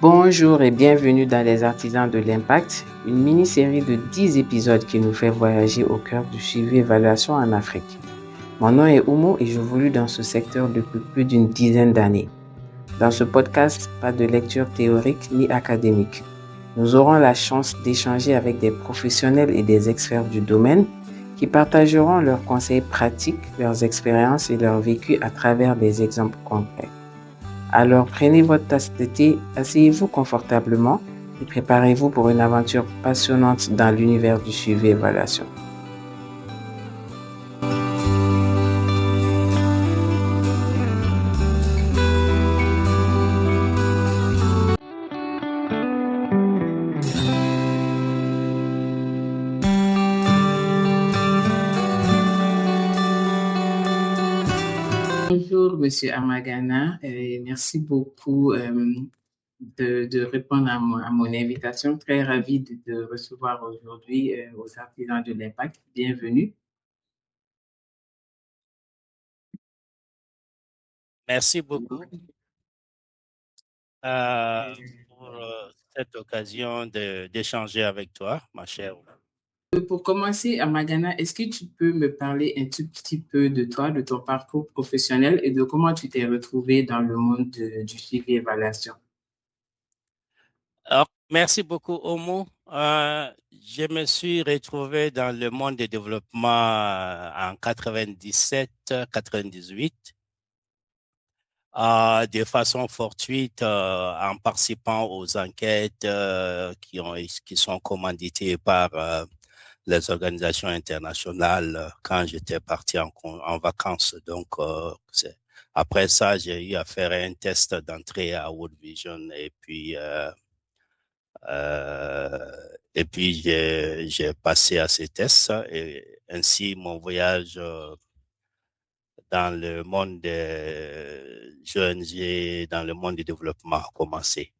Bonjour et bienvenue dans Les Artisans de l'Impact, une mini-série de 10 épisodes qui nous fait voyager au cœur du suivi évaluation en Afrique. Mon nom est Oumo et j'évolue dans ce secteur depuis plus d'une dizaine d'années. Dans ce podcast, pas de lecture théorique ni académique. Nous aurons la chance d'échanger avec des professionnels et des experts du domaine qui partageront leurs conseils pratiques, leurs expériences et leur vécu à travers des exemples concrets. Alors prenez votre tasse de thé, asseyez-vous confortablement et préparez-vous pour une aventure passionnante dans l'univers du suivi et évaluation. Bonjour, Monsieur Amagana. Merci beaucoup de répondre à mon invitation. Très ravi de recevoir aujourd'hui aux Artisans de l'Impact. Bienvenue. Merci beaucoup pour cette occasion d'échanger avec toi, ma chère. Pour commencer, Amagana, est-ce que tu peux me parler un tout petit peu de toi, de ton parcours professionnel et de comment tu t'es retrouvé dans le monde du suivi et évaluation? Alors, merci beaucoup, Omo. Je me suis retrouvé dans le monde du développement en 97-98. De façon fortuite, en participant aux enquêtes qui sont commanditées par les organisations internationales quand j'étais parti en vacances. Donc, après ça, j'ai eu à faire un test d'entrée à World Vision et puis j'ai passé à ces tests et ainsi mon voyage dans le monde des ONG, dans le monde du développement a commencé.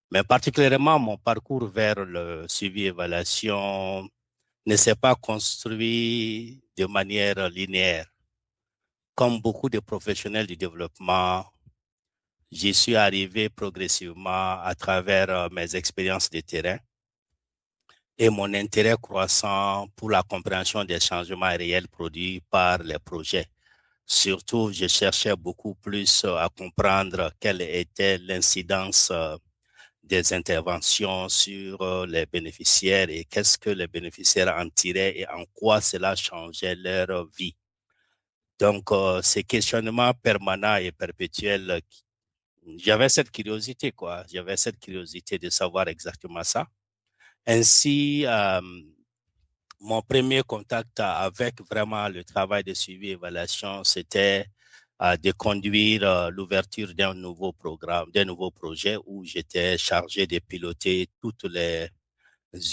Mais particulièrement, mon parcours vers le suivi et évaluation ne s'est pas construit de manière linéaire. Comme beaucoup de professionnels du développement, j'y suis arrivé progressivement à travers mes expériences de terrain et mon intérêt croissant pour la compréhension des changements réels produits par les projets. Surtout, je cherchais beaucoup plus à comprendre quelle était l'incidence des interventions sur les bénéficiaires et qu'est-ce que les bénéficiaires en tiraient et en quoi cela changeait leur vie. Donc, ces questionnements permanents et perpétuels, j'avais cette curiosité, quoi. J'avais cette curiosité de savoir exactement ça. Ainsi, mon premier contact avec vraiment le travail de suivi et évaluation, c'était de conduire l'ouverture d'un nouveau programme, d'un nouveau projet où j'étais chargé de piloter toutes les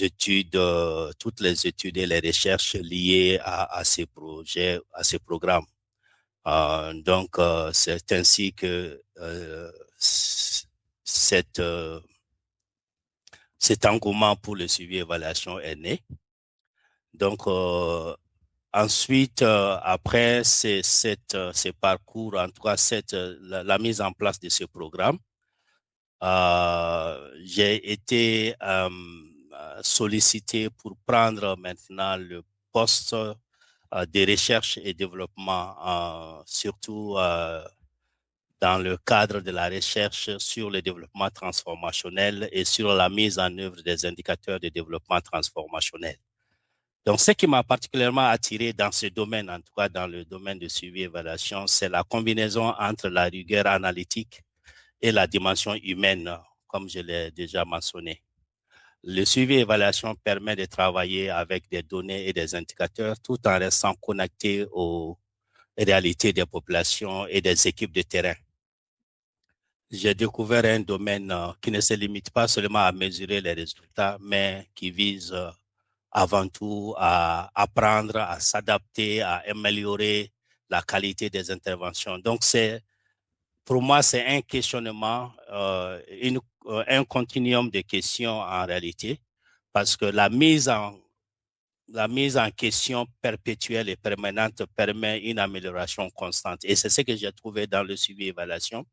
études et les recherches liées à ces projets, à ces programmes. Donc, c'est ainsi que cette, cet engouement pour le suivi et évaluation est né. Donc, ensuite, après ces parcours, en tout cas la mise en place de ce programme, j'ai été sollicité pour prendre maintenant le poste de recherche et développement, surtout dans le cadre de la recherche sur le développement transformationnel et sur la mise en œuvre des indicateurs de développement transformationnel. Donc, ce qui m'a particulièrement attiré dans ce domaine, en tout cas dans le domaine de suivi et évaluation, c'est la combinaison entre la rigueur analytique et la dimension humaine, comme je l'ai déjà mentionné. Le suivi et évaluation permet de travailler avec des données et des indicateurs tout en restant connecté aux réalités des populations et des équipes de terrain. J'ai découvert un domaine qui ne se limite pas seulement à mesurer les résultats, mais qui vise avant tout à apprendre, à s'adapter, à améliorer la qualité des interventions. Donc, pour moi, c'est un questionnement, un continuum de questions en réalité, parce que la mise en question perpétuelle et permanente permet une amélioration constante. Et c'est ce que j'ai trouvé dans le suivi évaluation.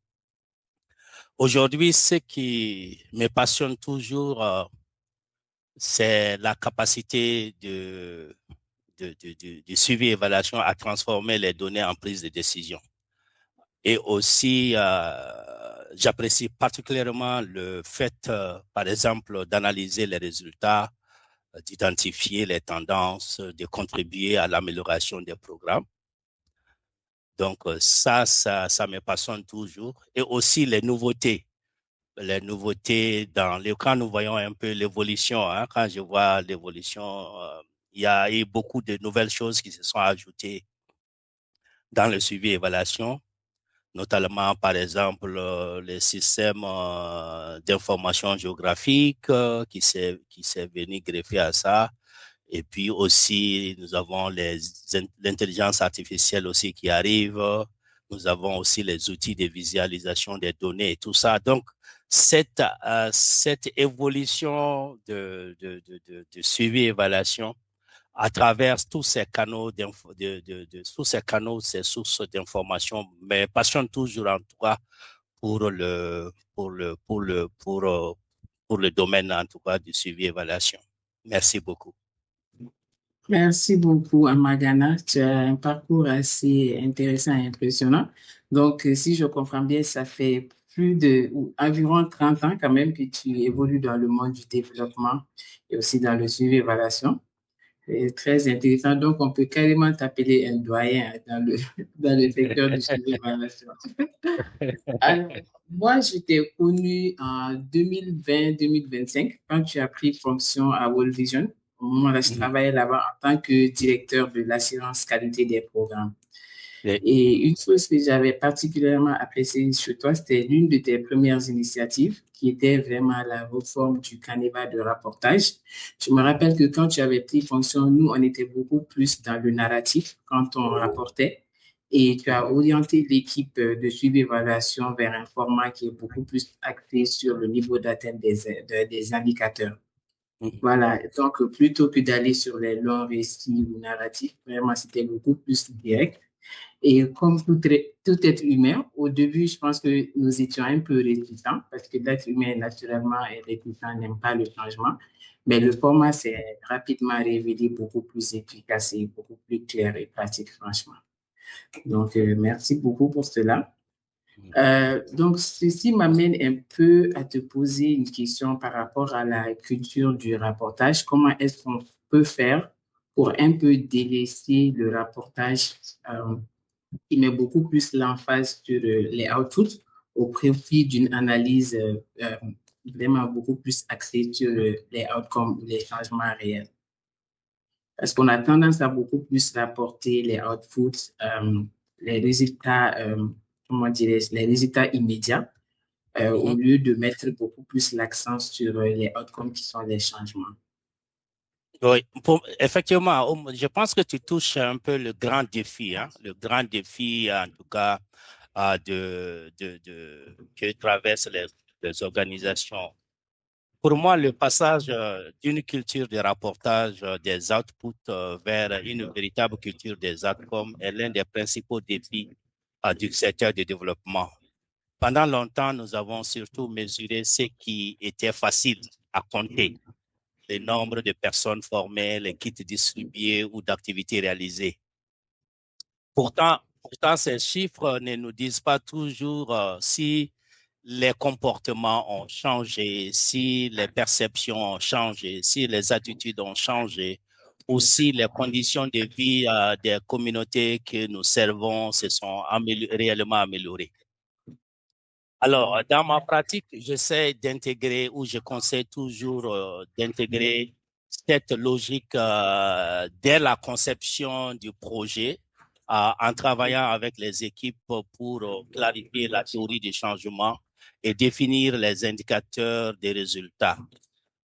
Aujourd'hui, ce qui me passionne toujours, c'est la capacité de suivi et évaluation à transformer les données en prise de décision. Et aussi, j'apprécie particulièrement le fait, par exemple, d'analyser les résultats, d'identifier les tendances, de contribuer à l'amélioration des programmes. Donc, ça me passionne toujours. Et aussi les nouveautés quand nous voyons un peu l'évolution, hein, quand je vois l'évolution, il y a eu beaucoup de nouvelles choses qui se sont ajoutées dans le suivi et évaluation, notamment par exemple les systèmes d'information géographique qui s'est venu greffer à ça. Et puis aussi, nous avons l'intelligence artificielle aussi qui arrive. Nous avons aussi les outils de visualisation des données et tout ça. Donc, cette évolution de suivi et évaluation à travers tous ces canaux, tous ces canaux, ces sources d'information, me passionne toujours en tout cas pour le domaine en tout cas du suivi et évaluation. Merci beaucoup. Merci beaucoup, Amagana. Tu as un parcours assez intéressant et impressionnant. Donc, si je comprends bien, ça fait plus de, ou environ 30 ans quand même que tu évolues dans le monde du développement et aussi dans le suivi et évaluation. C'est très intéressant. Donc, on peut carrément t'appeler un doyen dans dans le secteur du suivi et évaluation. Alors, moi, je t'ai connu en 2020-2025 quand tu as pris fonction à World Vision. Au moment là, je Mhm. travaillais là-bas en tant que directeur de l'assurance qualité des programmes. Et- Et une chose que j'avais particulièrement appréciée chez toi, c'était l'une de tes premières initiatives qui était vraiment la réforme du canevas de rapportage. Je me rappelle que quand tu avais pris fonction, nous, on était beaucoup plus dans le narratif quand on rapportait. Et tu as orienté l'équipe de suivi-évaluation vers un format qui est beaucoup plus axé sur le niveau d'atteinte des indicateurs. Mhm. Voilà, donc plutôt que d'aller sur les longs récits ou narratifs, vraiment, c'était beaucoup plus direct. Et comme tout être humain, au début, je pense que nous étions un peu réticents parce que l'être humain, naturellement, est réticent, n'aime pas le changement. Mais le format s'est rapidement révélé beaucoup plus efficace et beaucoup plus clair et pratique, franchement. Donc, merci beaucoup pour cela. Donc, ceci m'amène un peu à te poser une question par rapport à la culture du rapportage. Comment est-ce qu'on peut faire pour un peu délaisser le rapportage qui met beaucoup plus l'emphase sur les outputs au profit d'une analyse vraiment beaucoup plus axée sur les outcomes, les changements réels. Parce qu'on a tendance à beaucoup plus rapporter les outputs, les résultats, comment dirais-je, les résultats immédiats, au Mhm. lieu de mettre beaucoup plus l'accent sur les outcomes qui sont les changements. Oui, effectivement, je pense que tu touches un peu le grand défi, hein, le grand défi en tout cas que traversent les organisations. Pour moi, le passage d'une culture de rapportage des outputs vers une véritable culture des outcomes est l'un des principaux défis du secteur du développement. Pendant longtemps, nous avons surtout mesuré ce qui était facile à compter, le nombre de personnes formées, les kits distribués ou d'activités réalisées. Pourtant, ces chiffres ne nous disent pas toujours si les comportements ont changé, si les perceptions ont changé, si les attitudes ont changé, ou si les conditions de vie des communautés que nous servons se sont réellement améliorées. Alors, dans ma pratique, j'essaie d'intégrer ou je conseille toujours d'intégrer cette logique dès la conception du projet en travaillant avec les équipes pour clarifier la théorie du changement et définir les indicateurs des résultats.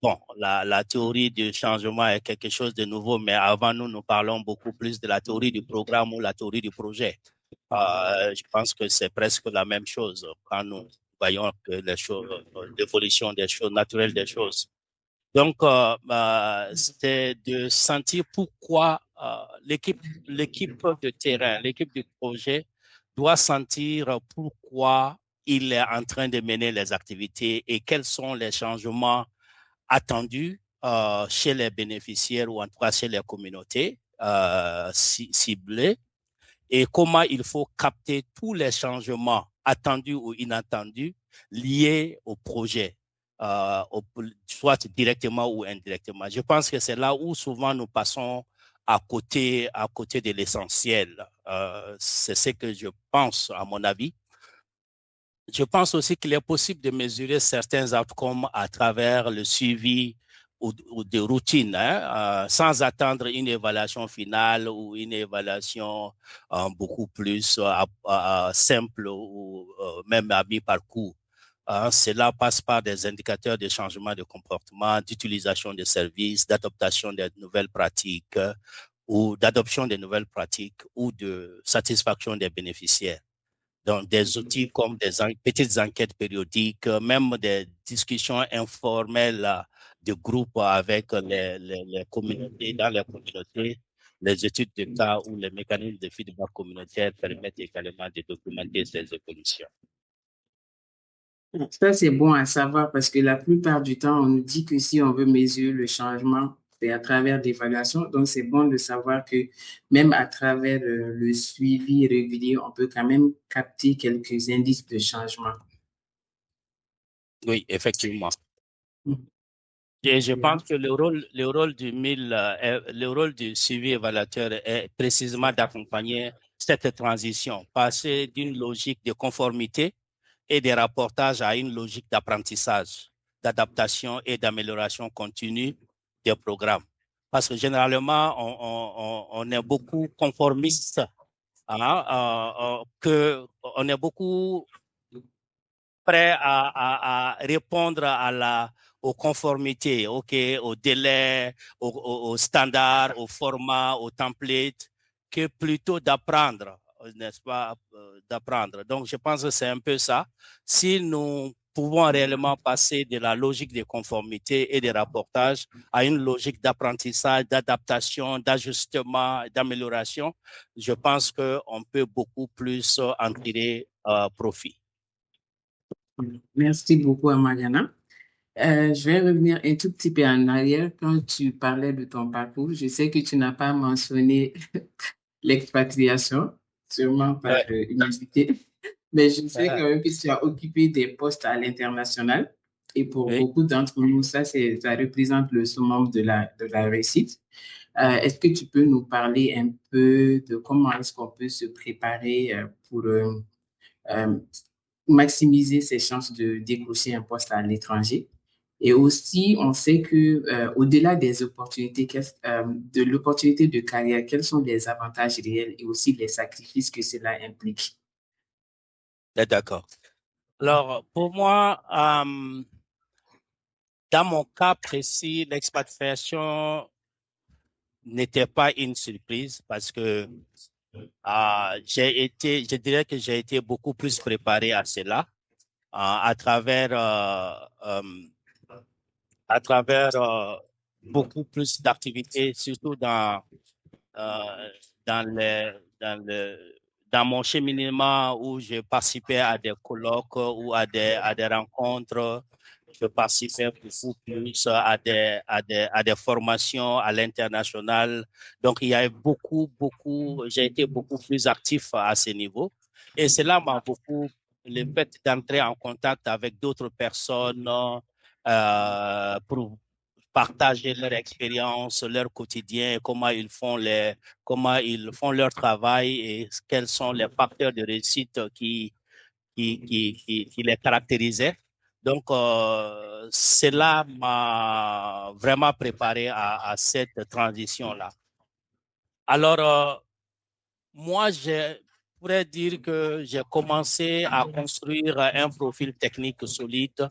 Bon, la théorie du changement est quelque chose de nouveau, mais avant nous, nous parlons beaucoup plus de la théorie du programme ou la théorie du projet. Je pense que c'est presque la même chose quand nous voyons que les choses, l'évolution des choses, naturelle des choses. Donc, c'est de sentir pourquoi l'équipe de terrain, l'équipe du projet doit sentir pourquoi il est en train de mener les activités et quels sont les changements attendus chez les bénéficiaires ou en tout cas chez les communautés ciblées et comment il faut capter tous les changements attendus ou inattendus liés au projet, soit directement ou indirectement. Je pense que c'est là où souvent nous passons à côté de l'essentiel. C'est ce que je pense, à mon avis. Je pense aussi qu'il est possible de mesurer certains outcomes à travers le suivi ou de routine, hein, sans attendre une évaluation finale ou une évaluation beaucoup plus simple ou même à mi-parcours. Cela passe par des indicateurs de changement de comportement, d'utilisation des services, d'adaptation des nouvelles pratiques ou d'adoption des nouvelles pratiques ou de satisfaction des bénéficiaires. Donc, des outils comme des petites enquêtes périodiques, même des discussions informelles de groupe avec les communautés, dans les communautés, les études de cas ou les mécanismes de feedback communautaire permettent également de documenter ces évolutions. Ça, c'est bon à savoir parce que la plupart du temps, on nous dit que si on veut mesurer le changement, c'est à travers l'évaluation. Donc, c'est bon de savoir que même à travers le suivi régulier, on peut quand même capter quelques indices de changement. Oui, effectivement. Mm. Et je pense que le rôle du suivi évaluateur est précisément d'accompagner cette transition, passer d'une logique de conformité et des rapportages à une logique d'apprentissage, d'adaptation et d'amélioration continue des programmes. Parce que généralement, on est beaucoup conformiste, hein, on est beaucoup prêt à répondre aux conformités, okay, aux délais, aux standards, aux formats, aux templates, que plutôt d'apprendre, n'est-ce pas, d'apprendre. Donc, je pense que c'est un peu ça. Si nous pouvons réellement passer de la logique de conformité et de rapportage à une logique d'apprentissage, d'adaptation, d'ajustement, d'amélioration, je pense qu'on peut beaucoup plus en tirer profit. Merci beaucoup, Mariana. Je vais revenir un tout petit peu en arrière quand tu parlais de ton parcours. Je sais que tu n'as pas mentionné l'expatriation, sûrement par Ouais, humilité, mais je sais ouais, quand même que tu as occupé des postes à l'international. Et pour oui. beaucoup d'entre nous, ça représente le summum de la réussite. Est-ce que tu peux nous parler un peu de comment est-ce qu'on peut se préparer pour euh, maximiser ses chances de décrocher un poste à l'étranger? Et aussi, on sait que au-delà des opportunités, de l'opportunité de carrière, quels sont les avantages réels et aussi les sacrifices que cela implique? D'accord. Alors, pour moi, dans mon cas précis, l'expatriation n'était pas une surprise parce que je dirais que j'ai été beaucoup plus préparé à cela à travers, à travers beaucoup plus d'activités, surtout euh, dans dans mon cheminement où je participais à des colloques ou à des rencontres. Je participais beaucoup plus à des formations à l'international. Donc, il y a j'ai été beaucoup plus actif à ce niveau. Et cela m'a beaucoup, le fait d'entrer en contact avec d'autres personnes pour partager leur expérience, leur quotidien, comment ils font leur travail et quels sont les facteurs de réussite qui les caractérisaient. Donc, cela m'a vraiment préparé à cette transition-là. Alors, moi, je pourrais dire que j'ai commencé à construire un profil technique solide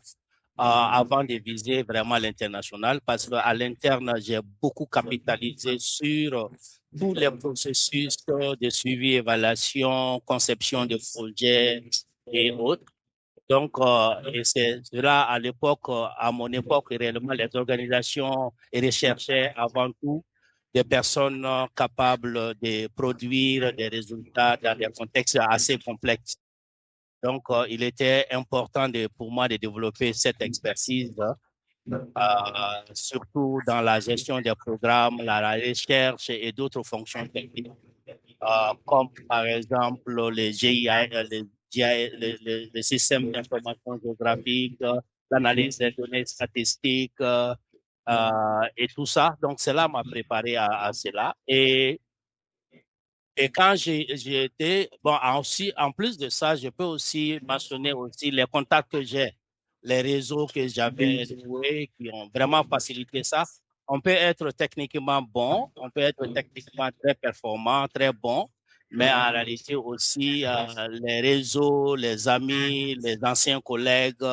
avant de viser vraiment l'international parce qu'à l'interne, j'ai beaucoup capitalisé sur tous les processus de suivi, évaluation, conception de projets et autres. Donc, et c'est cela à l'époque, à mon époque, réellement, les organisations recherchaient avant tout des personnes capables de produire des résultats dans des contextes assez complexes. Donc, il était important pour moi de développer cette expertise, surtout dans la gestion des programmes, la recherche et d'autres fonctions techniques, comme par exemple les GIA, les systèmes d'information géographique, l'analyse des données statistiques et tout ça. Donc, cela m'a préparé à cela. Et quand j'ai été, bon, aussi, en plus de ça, je peux aussi mentionner aussi les contacts que j'ai, les réseaux que j'avais noués qui ont vraiment facilité ça. On peut être techniquement bon, on peut être techniquement très performant, très bon, mais en réalité aussi, les réseaux, les amis, les anciens collègues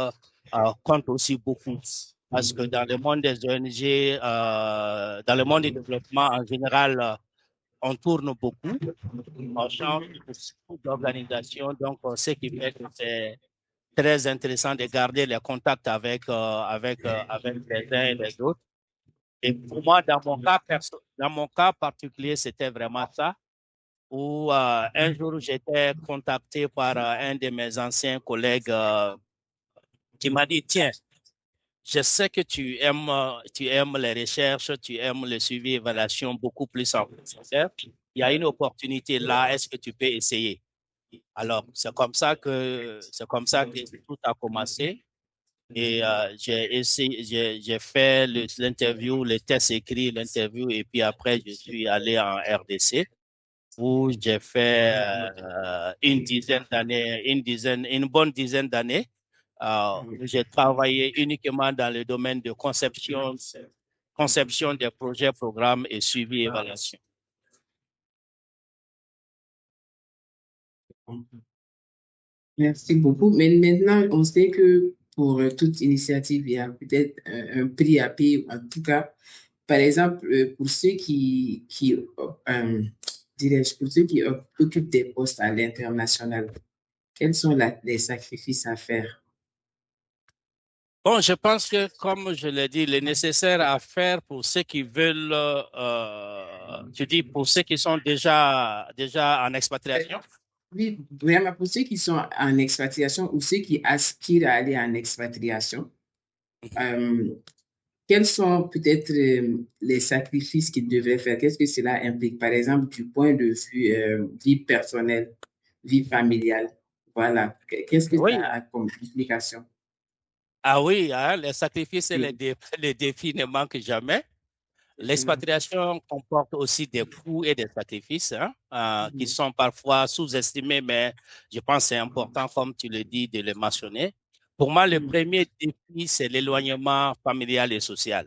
comptent aussi beaucoup. Parce que dans le monde des ONG, dans le monde du développement en général, on tourne beaucoup, on change beaucoup d'organisation, donc ce qui fait que c'est très intéressant de garder les contacts avec les uns et les autres. Et pour moi, dans mon cas particulier, c'était vraiment ça, où un jour, j'étais contacté par un de mes anciens collègues qui m'a dit, tiens, je sais que tu aimes les recherches, tu aimes le suivi et évaluation beaucoup plus en profondeur. Il y a une opportunité là, est-ce que tu peux essayer? Alors, c'est comme ça que tout a commencé. Et j'ai essayé, j'ai fait l'interview, le test écrit, l'interview, et puis après, je suis allé en RDC où j'ai fait une bonne dizaine d'années. Où j'ai travaillé uniquement dans le domaine de conception des projets, programmes et suivi et évaluation. Merci beaucoup. Mais maintenant, on sait que pour toute initiative, il y a peut-être un prix à payer. En tout cas, par exemple, pour ceux dirais-je, pour ceux qui occupent des postes à l'international, quels sont les sacrifices à faire? Bon, je pense que, comme je l'ai dit, le nécessaire à faire pour ceux qui veulent, tu dis pour ceux qui sont déjà en expatriation. Oui, vraiment, pour ceux qui sont en expatriation ou ceux qui aspirent à aller en expatriation, euh, quels sont peut-être les sacrifices qu'ils devraient faire? Qu'est-ce que cela implique? Par exemple, du point de vue vie personnelle, vie familiale. Voilà. Qu'est-ce que ça Oui, a comme implication? ah oui, hein, les sacrifices et les défis ne manquent jamais. Oui. L'expatriation comporte aussi des coûts et des sacrifices hein, qui sont parfois sous-estimés, mais je pense que c'est important, comme tu le dis, de le mentionner. Pour moi, le premier défi, c'est l'éloignement familial et social.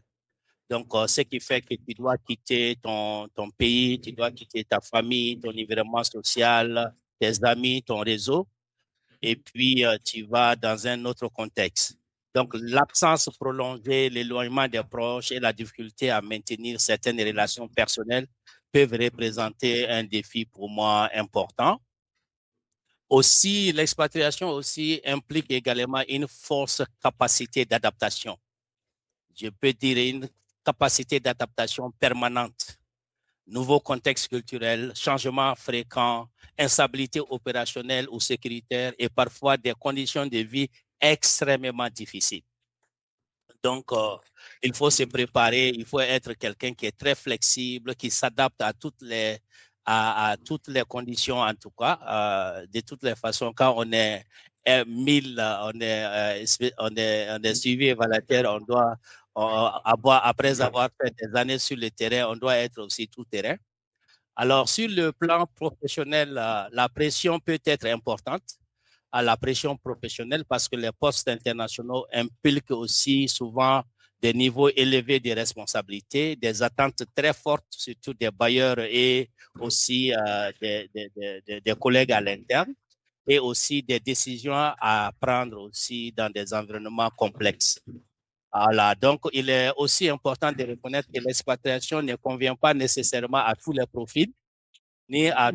Donc, ce qui fait que tu dois quitter ton pays, tu dois quitter ta famille, ton environnement social, tes amis, ton réseau, et puis tu vas dans un autre contexte. Donc, l'absence prolongée, l'éloignement des proches et la difficulté à maintenir certaines relations personnelles peuvent représenter un défi pour moi important. Aussi, l'expatriation aussi implique également une force capacité d'adaptation. Je peux dire une capacité d'adaptation permanente. Nouveau contexte culturel, changements fréquents, instabilité opérationnelle ou sécuritaire et parfois des conditions de vie extrêmement difficiles. Donc, il faut se préparer, il faut être quelqu'un qui est très flexible, qui s'adapte à toutes les conditions, en tout cas. De toutes les façons, quand on est 1000, on est suivi évaluateur, après avoir fait des années sur le terrain, on doit être aussi tout terrain. Alors, sur le plan professionnel, la pression peut être importante à la pression professionnelle parce que les postes internationaux impliquent aussi souvent des niveaux élevés de responsabilité, des attentes très fortes, surtout des bailleurs et aussi des collègues à l'interne, et aussi des décisions à prendre aussi dans des environnements complexes. Voilà. Donc, il est aussi important de reconnaître que l'expatriation ne convient pas nécessairement à tous les profils, ni à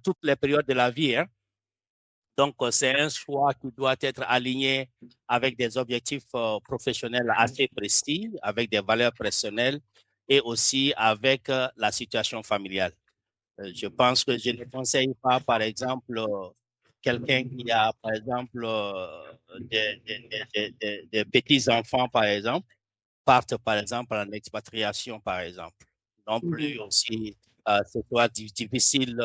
toutes les périodes de la vie. Hein. Donc, c'est un choix qui doit être aligné avec des objectifs professionnels assez précis, avec des valeurs personnelles et aussi avec la situation familiale. Je pense que je ne conseille pas, par exemple, quelqu'un qui a, par exemple, des petits-enfants, par exemple, partent, par exemple, en expatriation, par exemple. Non plus aussi, c'est soit difficile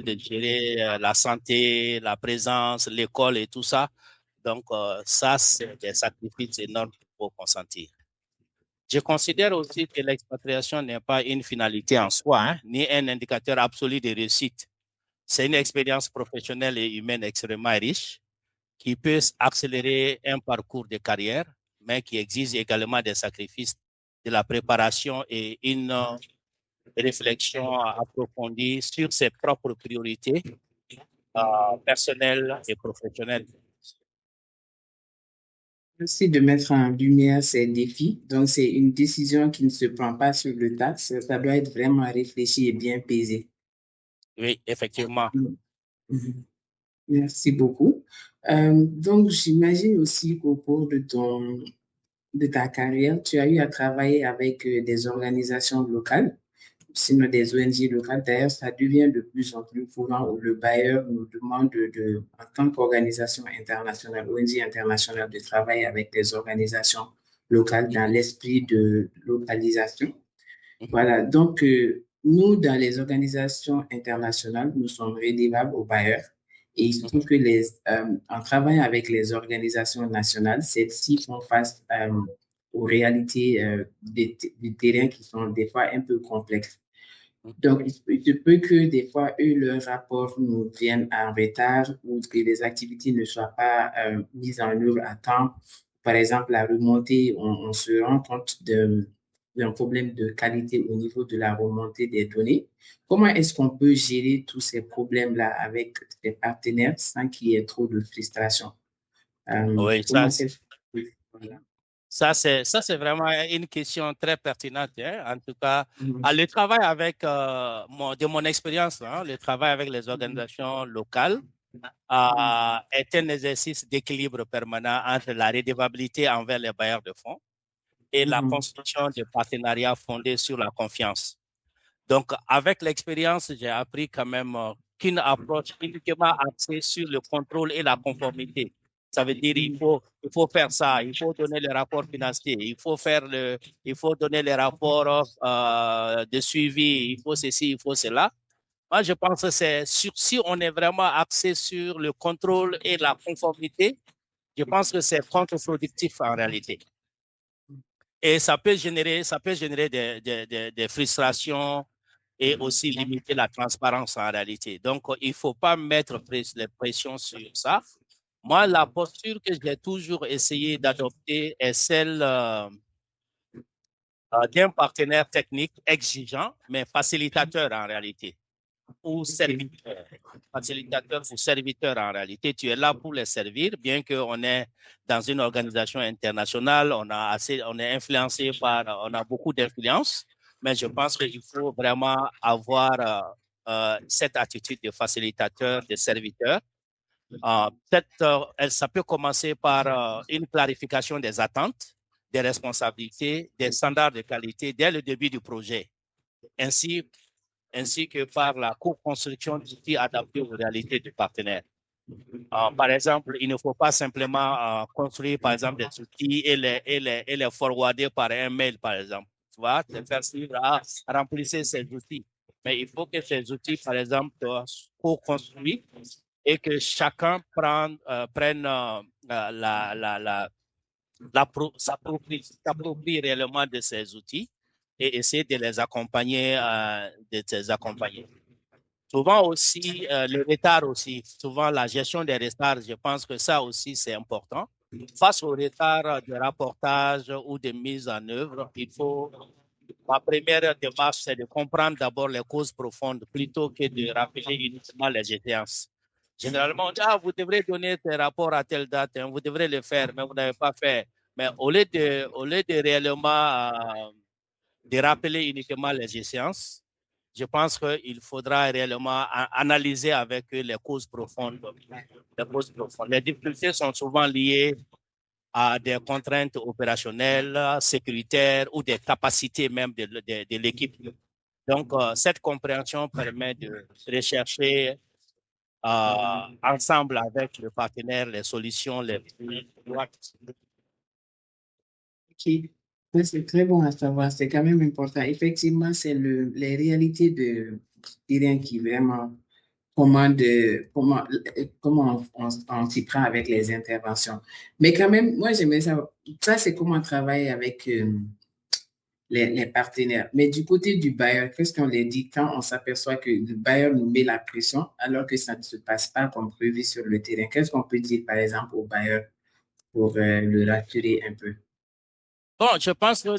de gérer la santé, la présence, l'école et tout ça. Donc, ça, c'est des sacrifices énormes qu'il faut consentir. Je considère aussi que l'expatriation n'est pas une finalité en soi, hein, ni un indicateur absolu de réussite. C'est une expérience professionnelle et humaine extrêmement riche qui peut accélérer un parcours de carrière, mais qui exige également des sacrifices, de la préparation et une réflexion approfondie sur ses propres priorités personnelles et professionnelles. Merci de mettre en lumière ces défis. Donc, c'est une décision qui ne se prend pas sur le tas. Ça doit être vraiment réfléchi et bien pesé. Oui, effectivement. Mhm. Merci beaucoup. Donc, j'imagine aussi qu'au cours de ta carrière, tu as eu à travailler avec des organisations locales, sinon des ONG locales. D'ailleurs, ça devient de plus en plus courant où le bailleur nous demande en tant qu'organisation internationale, ONG internationale, de travailler avec des organisations locales dans l'esprit de localisation. Voilà, donc nous, dans les organisations internationales, nous sommes redevables aux bailleurs. Et il se trouve que en travaillant avec les organisations nationales, celles-ci font face aux réalités du terrain qui sont des fois un peu complexes. Donc, il se peut que des fois, eux, leurs rapports nous viennent en retard ou que les activités ne soient pas mises en œuvre à temps. Par exemple, la remontée, on se rend compte d'un problème de qualité au niveau de la remontée des données. Comment est-ce qu'on peut gérer tous ces problèmes-là avec les partenaires sans qu'il y ait trop de frustration? Oui, Comment est-ce que... Voilà. ça, c'est vraiment une question très pertinente, hein. En tout cas, Mhm. le travail avec, de mon expérience, hein, le travail avec les organisations locales est un exercice d'équilibre permanent entre la redevabilité envers les bailleurs de fonds et la Mhm. construction de partenariats fondés sur la confiance. Donc, avec l'expérience, j'ai appris quand même qu'une approche uniquement axée sur le contrôle et la conformité. Ça veut dire il faut faire ça, il faut donner les rapports financiers, il faut donner les rapports de suivi, il faut ceci, il faut cela. Moi, je pense que si on est vraiment axé sur le contrôle et la conformité, je pense que c'est contre-productif en réalité. Et ça peut générer des frustrations et aussi limiter la transparence en réalité. Donc, il ne faut pas mettre les pressions sur ça. Moi, la posture que j'ai toujours essayé d'adopter est celle d'un partenaire technique exigeant, mais facilitateur en réalité, ou serviteur. Facilitateur ou serviteur en réalité. Tu es là pour les servir, bien qu'on est dans une organisation internationale, on est influencé on a beaucoup d'influence, mais je pense qu'il faut vraiment avoir cette attitude de facilitateur, de serviteur. Ça peut commencer par une clarification des attentes, des responsabilités, des standards de qualité dès le début du projet, ainsi, ainsi que par la co-construction d'outils adaptés aux réalités du partenaire. Par exemple, il ne faut pas simplement construire, par exemple, des outils et les forwarder par un mail, par exemple. Tu vois, te faire suivre à remplir ces outils. Mais il faut que ces outils, par exemple, soient co-construits et que chacun prenne s'approprie réellement de ces outils et essayer de les accompagner, Souvent aussi, le retard aussi, souvent la gestion des retards, je pense que ça aussi c'est important. Face au retard de rapportage ou de mise en œuvre, ma première démarche, c'est de comprendre d'abord les causes profondes plutôt que de rappeler uniquement les échéances. Généralement, on dit, vous devrez donner tes rapports à telle date, hein, vous devrez le faire, mais vous n'avez pas fait. Mais au lieu de réellement de rappeler uniquement les échéances, je pense qu'il faudra réellement analyser avec eux les causes profondes. Les causes profondes. Les difficultés sont souvent liées à des contraintes opérationnelles, sécuritaires ou des capacités même de l'équipe. Donc, cette compréhension permet de rechercher ensemble avec le partenaire les solutions les plus adéquates. Ok. Ouais, c'est très bon à savoir, c'est quand même important. Effectivement, c'est les réalités de terrain qui vraiment comment on s'y prend avec les interventions. Mais quand même, moi, j'aimerais savoir, ça, c'est comment on travaille avec les partenaires. Mais du côté du bailleur, qu'est-ce qu'on leur dit quand on s'aperçoit que le bailleur nous met la pression alors que ça ne se passe pas comme prévu sur le terrain? Qu'est-ce qu'on peut dire, par exemple, au bailleur pour le rassurer un peu? Bon, je pense que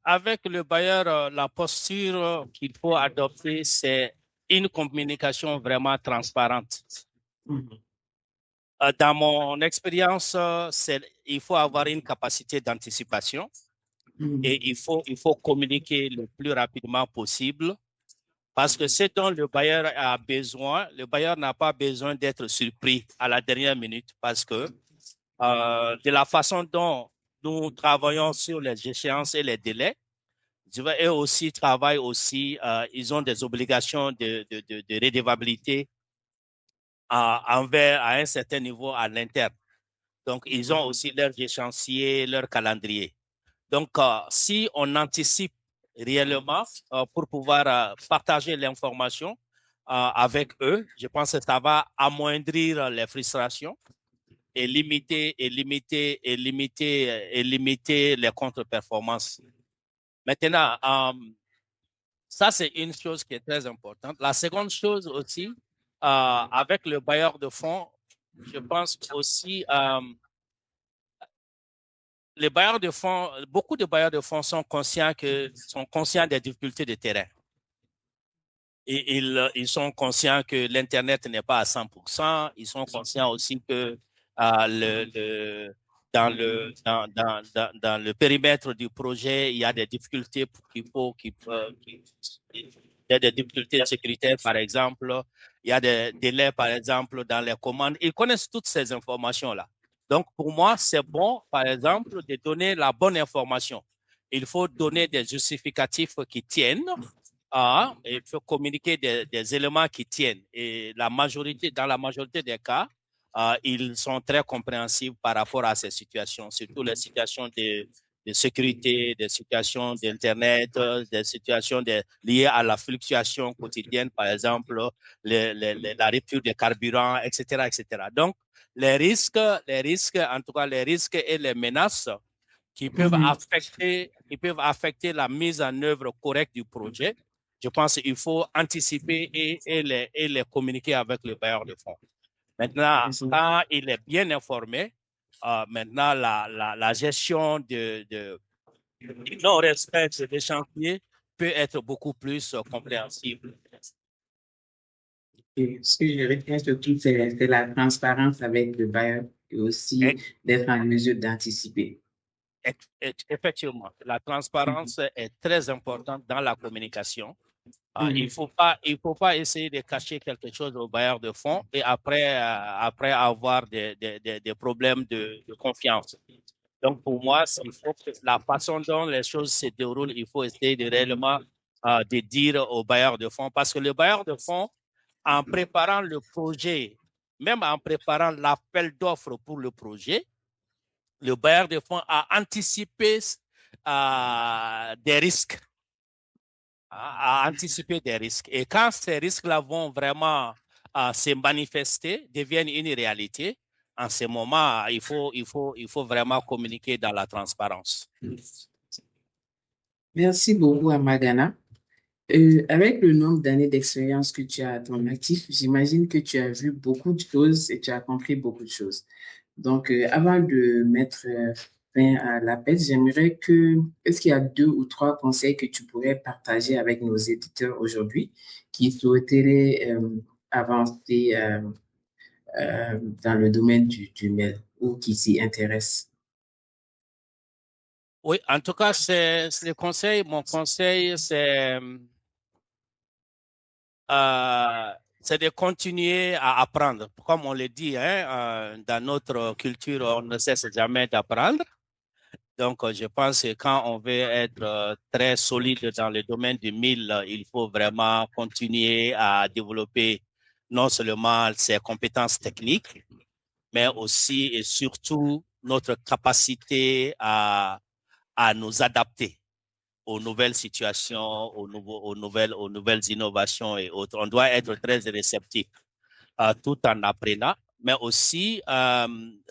avec le bailleur, la posture qu'il faut adopter, c'est une communication vraiment transparente. Mhm. Dans mon expérience, il faut avoir une capacité d'anticipation Mhm. et il faut communiquer le plus rapidement possible parce que ce dont le bailleur a besoin, le bailleur n'a pas besoin d'être surpris à la dernière minute parce que de la façon dont nous travaillons sur les échéances et les délais, eux aussi travaillent aussi, ils ont des obligations de redevabilité à un certain niveau à l'interne. Donc, ils ont aussi leurs échéanciers, leur calendrier. Donc, si on anticipe réellement pour pouvoir partager l'information avec eux, je pense que ça va amoindrir les frustrations et limiter les contre-performances. Maintenant, ça, c'est une chose qui est très importante. La seconde chose aussi, avec le bailleur de fonds, je pense aussi, les bailleurs de fonds, beaucoup de bailleurs de fonds sont conscients des difficultés de terrain. Et ils sont conscients que l'Internet n'est pas à 100%. Ils sont conscients aussi que dans le périmètre du projet, il y a des difficultés il y a des difficultés sécuritaires, par exemple. Il y a des délais, par exemple, dans les commandes. Ils connaissent toutes ces informations-là. Donc, pour moi, c'est bon, par exemple, de donner la bonne information. Il faut donner des justificatifs qui tiennent. Il faut communiquer des éléments qui tiennent. Et dans la majorité des cas, ils sont très compréhensifs par rapport à ces situations, surtout les situations de sécurité, des situations d'Internet, des situations liées à la fluctuation quotidienne, par exemple, la rupture des carburants, etc., etc. Donc, en tout cas, les risques et les menaces Mhm. qui peuvent affecter la mise en œuvre correcte du projet, je pense qu'il faut anticiper et les communiquer avec le bailleur de fonds. Maintenant, Merci. quand il est bien informé, maintenant, la gestion du non-respect des chantiers peut être beaucoup plus compréhensible. Et ce que je retiens surtout, c'est la transparence avec le bailleur et aussi Et, d'être en mesure d'anticiper. Effectivement, la Mhm. transparence est très importante dans la communication. Il Mhm. faut pas, il faut pas essayer de cacher quelque chose au bailleur de fonds et après avoir des problèmes de confiance. Donc, pour moi, il faut que la façon dont les choses se déroulent, il faut essayer de réellement de dire au bailleur de fonds, parce que le bailleur de fonds, en préparant le projet, même en préparant l'appel d'offres pour le projet, le bailleur de fonds a anticipé des risques à anticiper des risques. Et quand ces risques-là vont vraiment se manifester, deviennent une réalité, en ce moment, il faut vraiment communiquer dans la transparence. Merci beaucoup, Amagana. Avec le nombre d'années d'expérience que tu as à ton actif, j'imagine que tu as vu beaucoup de choses et tu as compris beaucoup de choses. Donc, avant de mettre fin à l'appel, est-ce qu'il y a deux ou trois conseils que tu pourrais partager avec nos éditeurs aujourd'hui qui souhaiteraient avancer dans le domaine du mail ou qui s'y intéressent? Oui, en tout cas, c'est le conseil. Mon conseil, c'est de continuer à apprendre. Comme on le dit, hein, dans notre culture, on ne cesse jamais d'apprendre. Donc, je pense que quand on veut être très solide dans le domaine du mille, il faut vraiment continuer à développer non seulement ses compétences techniques, mais aussi et surtout notre capacité à nous adapter aux nouvelles situations, aux nouvelles innovations et autres. On doit être très réceptif tout en apprenant. Mais aussi,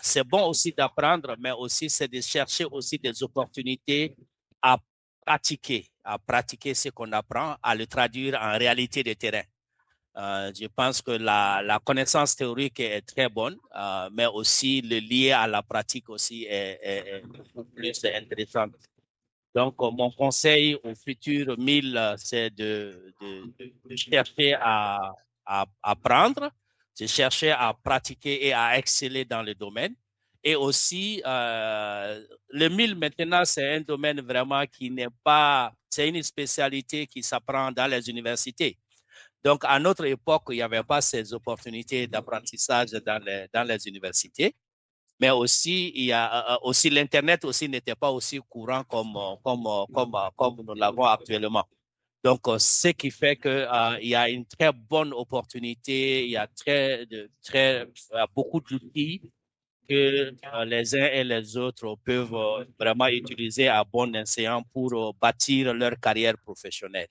c'est bon aussi d'apprendre, mais aussi c'est de chercher aussi des opportunités à à pratiquer ce qu'on apprend, à le traduire en réalité de terrain. Je pense que la connaissance théorique est très bonne, mais aussi le lier à la pratique aussi est beaucoup plus intéressant. Donc, mon conseil au futur 1000, c'est de chercher à apprendre, de chercher à pratiquer et à exceller dans le domaine. Et aussi, le 1000 maintenant, c'est un domaine vraiment qui n'est pas, c'est une spécialité qui s'apprend dans les universités. Donc, à notre époque, il n'y avait pas ces opportunités d'apprentissage dans les universités. Mais aussi, il y a aussi l'Internet aussi n'était pas aussi courant comme nous l'avons actuellement. Donc, ce qui fait que il y a une très bonne opportunité, il y a beaucoup d'outils que les uns et les autres peuvent vraiment utiliser à bon escient pour bâtir leur carrière professionnelle.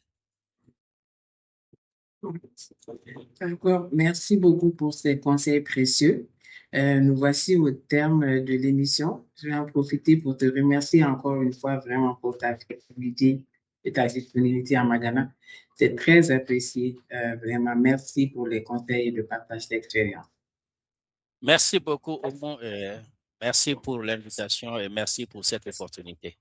D'accord, merci beaucoup pour ces conseils précieux. Nous voici au terme de l'émission. Je vais en profiter pour te remercier encore une fois vraiment pour ta flexibilité et ta disponibilité en Magana. C'est très apprécié. Vraiment, merci pour les conseils et le partage d'expérience. Merci beaucoup, Oumou, merci pour l'invitation et merci pour cette opportunité.